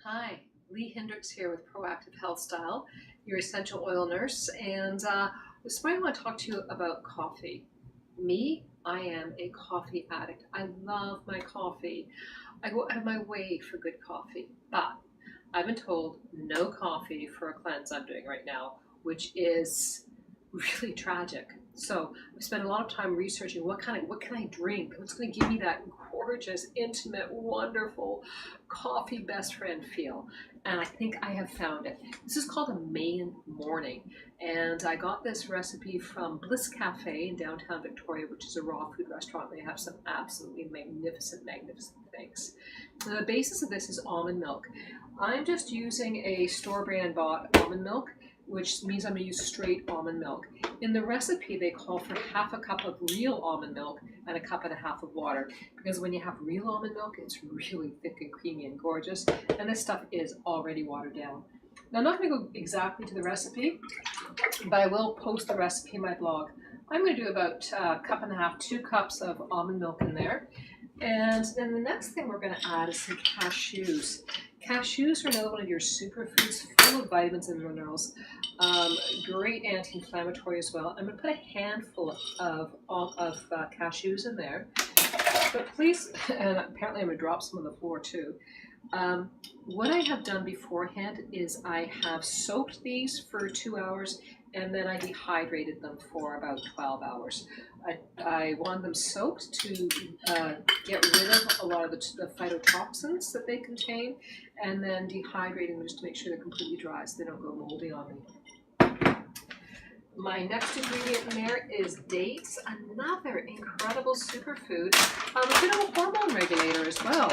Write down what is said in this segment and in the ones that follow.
Hi, Lee Hendricks here with Proactive Health Style, your essential oil nurse, and this morning I want to talk to you about coffee. Me, I am a coffee addict. I love my coffee. I go out of my way for good coffee, but I've been told no coffee for a cleanse I'm doing right now, which is really tragic. So I spent a lot of time researching what can I drink? What's going to give me that gorgeous, intimate, wonderful coffee best friend feel? And I think I have found it. This is called a Maine morning, and I got this recipe from Bliss Cafe in downtown Victoria, which is a raw food restaurant. They have some absolutely magnificent things. The basis of this is almond milk. I'm just using a store brand bought almond milk, which means I'm going to use straight almond milk. In the recipe, they call for half a cup of real almond milk and a cup and a half of water, because when you have real almond milk, it's really thick and creamy and gorgeous, and this stuff is already watered down. Now, I'm not going to go exactly to the recipe, but I will post the recipe in my blog. I'm going to do about a cup and a half, 2 cups of almond milk in there. And then the next thing we're going to add is some cashews. Cashews are another one of your superfoods, full of vitamins and minerals. Great anti-inflammatory as well. I'm going to put a handful of cashews in there. But please, and apparently I'm going to drop some on the floor too. What I have done beforehand is I have soaked these for 2 hours, and then I dehydrated them for about 12 hours. I want them soaked to get rid of a lot of the phytotoxins that they contain, and then dehydrating them just to make sure they're completely dry so they don't go moldy on me. My next ingredient in there is dates, another incredible superfood, a bit of a hormone regulator as well.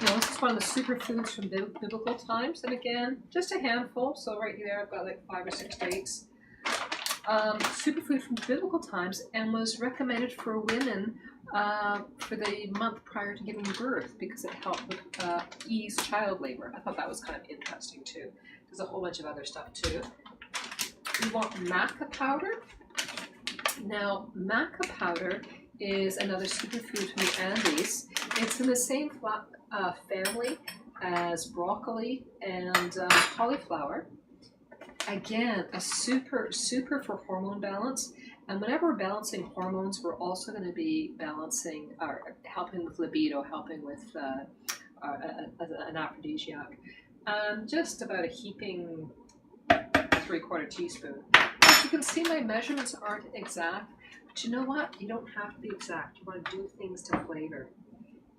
This is one of the superfoods from biblical times, and again, just a handful. So right there, I've got like 5 or 6 dates. Superfood from biblical times, and was recommended for women for the month prior to giving birth because it helped with ease child labor. I thought that was kind of interesting too. There's a whole bunch of other stuff too. We want maca powder. Now, maca powder is another superfood from the Andes. It's in the same family as broccoli and cauliflower. Again, a super for hormone balance. And whenever we're balancing hormones, we're also going to be balancing or helping with libido, helping with an aphrodisiac. Just about a heaping 3/4 teaspoon. As you can see, my measurements aren't exact, but you know what? You don't have to be exact. You want to do things to flavor.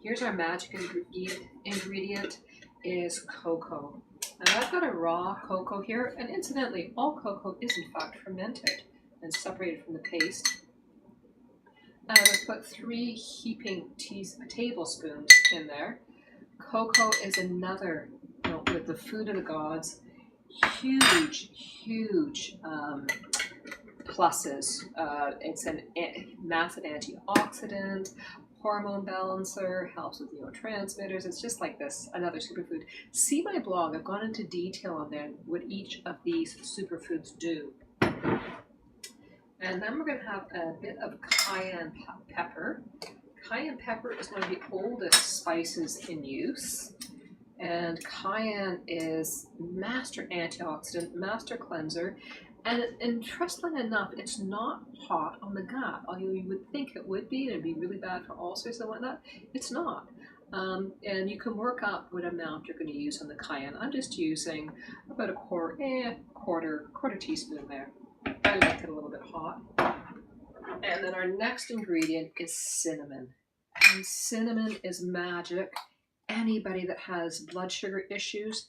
Here's our magic ingredient is cocoa. Now I've got a raw cocoa here, and incidentally, all cocoa is in fact fermented and separated from the paste. And I'm going to put 3 heaping tablespoons in there. Cocoa is another, with the food of the gods, huge pluses. It's a massive antioxidant, hormone balancer, helps with neurotransmitters. It's just like this, another superfood. See my blog. I've gone into detail on there what each of these superfoods do. And then we're going to have a bit of cayenne pepper. Cayenne pepper is one of the oldest spices in use. And cayenne is master antioxidant, master cleanser. And interestingly enough, it's not hot on the gut, although you would think it would be, and it'd be really bad for ulcers and whatnot. It's not. And you can work up what amount you're going to use on the cayenne. I'm just using about a quarter teaspoon there. I like it a little bit hot. And then our next ingredient is cinnamon. And cinnamon is magic. Anybody that has blood sugar issues,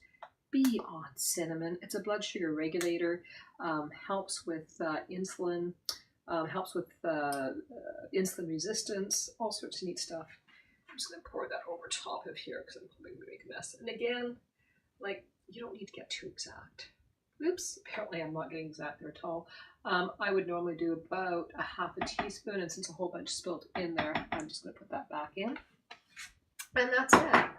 be on cinnamon. It's a blood sugar regulator, helps with insulin, helps with insulin resistance, all sorts of neat stuff. I'm just going to pour that over top of here because I'm hoping to make a mess. And again, you don't need to get too exact. Oops, apparently I'm not getting exact there at all. I would normally do about a half a teaspoon, and since a whole bunch spilled in there, I'm just going to put that back in. And that's it.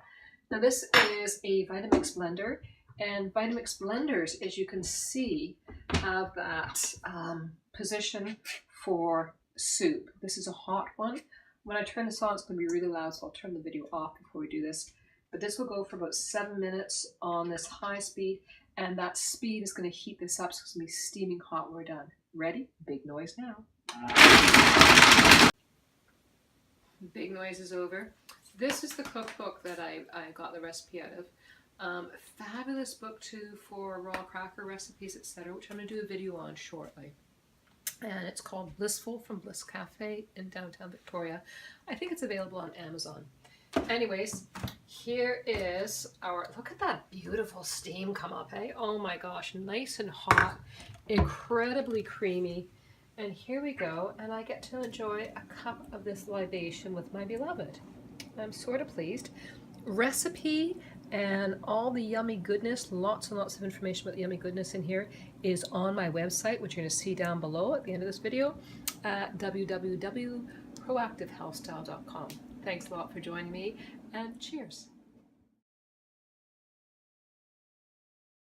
Now this is a Vitamix blender, and Vitamix blenders, as you can see, have that position for soup. This is a hot one. When I turn this on, it's going to be really loud, so I'll turn the video off before we do this. but this will go for about 7 minutes on this high speed, and that speed is going to heat this up, so it's going to be steaming hot when we're done. Ready? Big noise now. Big noise is over. This is the cookbook that I got the recipe out of. Fabulous book too for raw cracker recipes, etc., which I'm going to do a video on shortly. And it's called Blissful from Bliss Cafe in downtown Victoria. I think it's available on Amazon. Anyways, here is our, look at that beautiful steam come up, eh? Oh my gosh, nice and hot, incredibly creamy. And here we go, and I get to enjoy a cup of this libation with my beloved. I'm sort of pleased. Recipe and all the yummy goodness, lots and lots of information about the yummy goodness in here is on my website, which you're going to see down below at the end of this video, at www.proactivehealthstyle.com. Thanks a lot for joining me, and cheers.